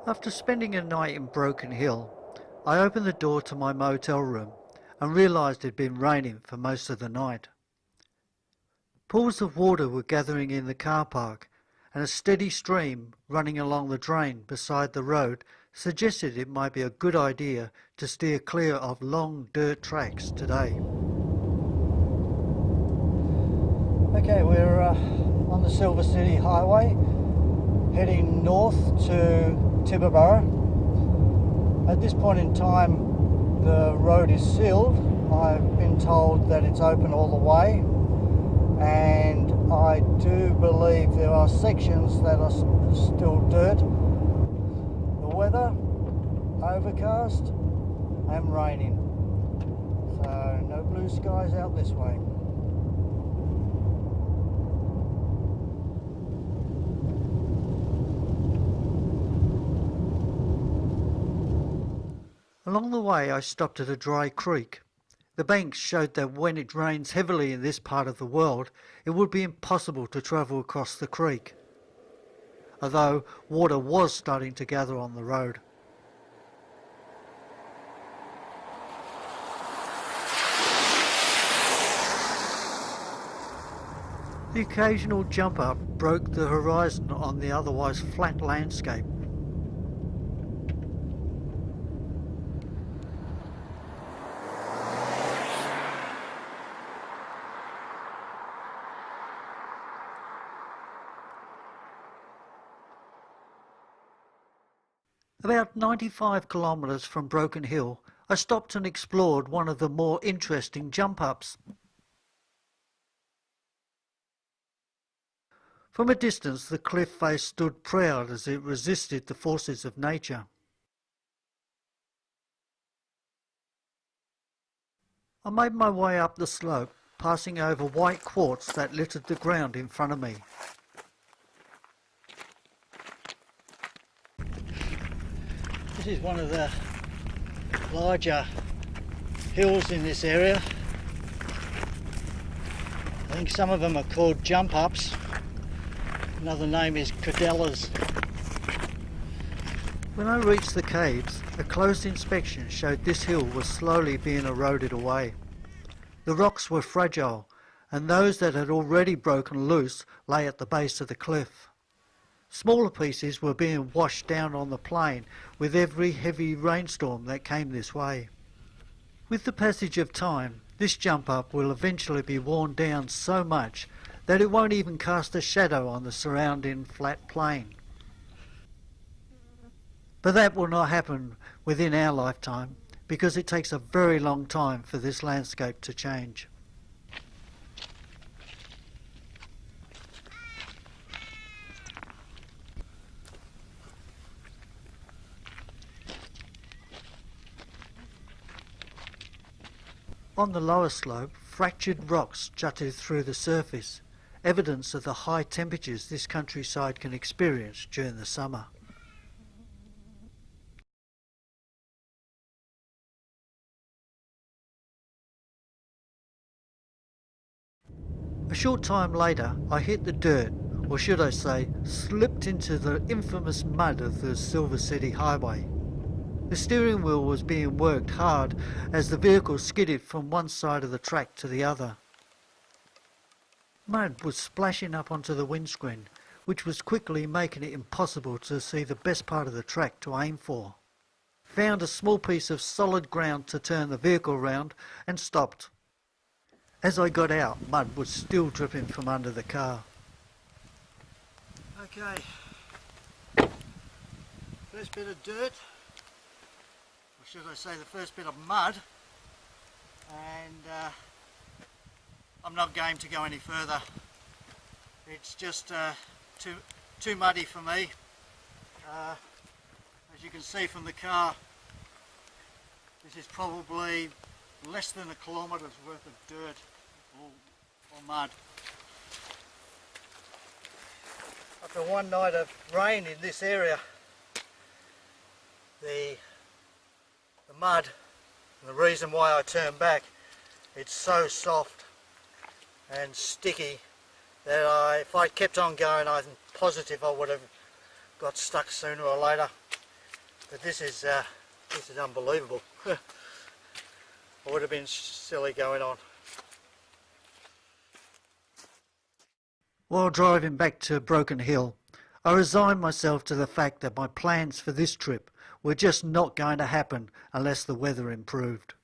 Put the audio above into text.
After spending a night in Broken Hill, I opened the door to my motel room and realised it had been raining for most of the night. Pools of water were gathering in the car park, and a steady stream running along the drain beside the road suggested it might be a good idea to steer clear of long dirt tracks today. Okay, we're on the Silver City Highway, heading north to Tibooburra. At this point in time, the road is sealed. I've been told that it's open all the way, and I do believe there are sections that are still dirt. The weather, overcast and raining, so no blue skies out this way. Along the way I stopped at a dry creek. The banks showed that when it rains heavily in this part of the world, it would be impossible to travel across the creek, although water was starting to gather on the road. The occasional jump up broke the horizon on the otherwise flat landscape. About 95 kilometres from Broken Hill, I stopped and explored one of the more interesting jump-ups. From a distance, the cliff face stood proud as it resisted the forces of nature. I made my way up the slope, passing over white quartz that littered the ground in front of me. This is one of the larger hills in this area. I think some of them are called jump ups. Another name is cadellas. When I reached the caves, a close inspection showed this hill was slowly being eroded away. The rocks were fragile, and those that had already broken loose lay at the base of the cliff. Smaller pieces were being washed down on the plain with every heavy rainstorm that came this way. With the passage of time, this jump up will eventually be worn down so much that it won't even cast a shadow on the surrounding flat plain. But that will not happen within our lifetime, because it takes a very long time for this landscape to change. On the lower slope, fractured rocks jutted through the surface, evidence of the high temperatures this countryside can experience during the summer. A short time later, I hit the dirt, or should I say, slipped into the infamous mud of the Silver City Highway. The steering wheel was being worked hard as the vehicle skidded from one side of the track to the other. Mud was splashing up onto the windscreen, which was quickly making it impossible to see the best part of the track to aim for. Found a small piece of solid ground to turn the vehicle round and stopped. As I got out, mud was still dripping from under the car. Okay, first bit of dirt, or should I say the first bit of mud, and I'm not game to go any further. It's just too muddy for me. As you can see from the car, this is probably less than a kilometre's worth of dirt or mud. After one night of rain in this area, the mud, and the reason why I turned back, it's so soft and sticky that if I kept on going, I'm positive I would have got stuck sooner or later. But this is unbelievable. What would have been silly going on. While driving back to Broken Hill, I resigned myself to the fact that my plans for this trip were just not going to happen unless the weather improved.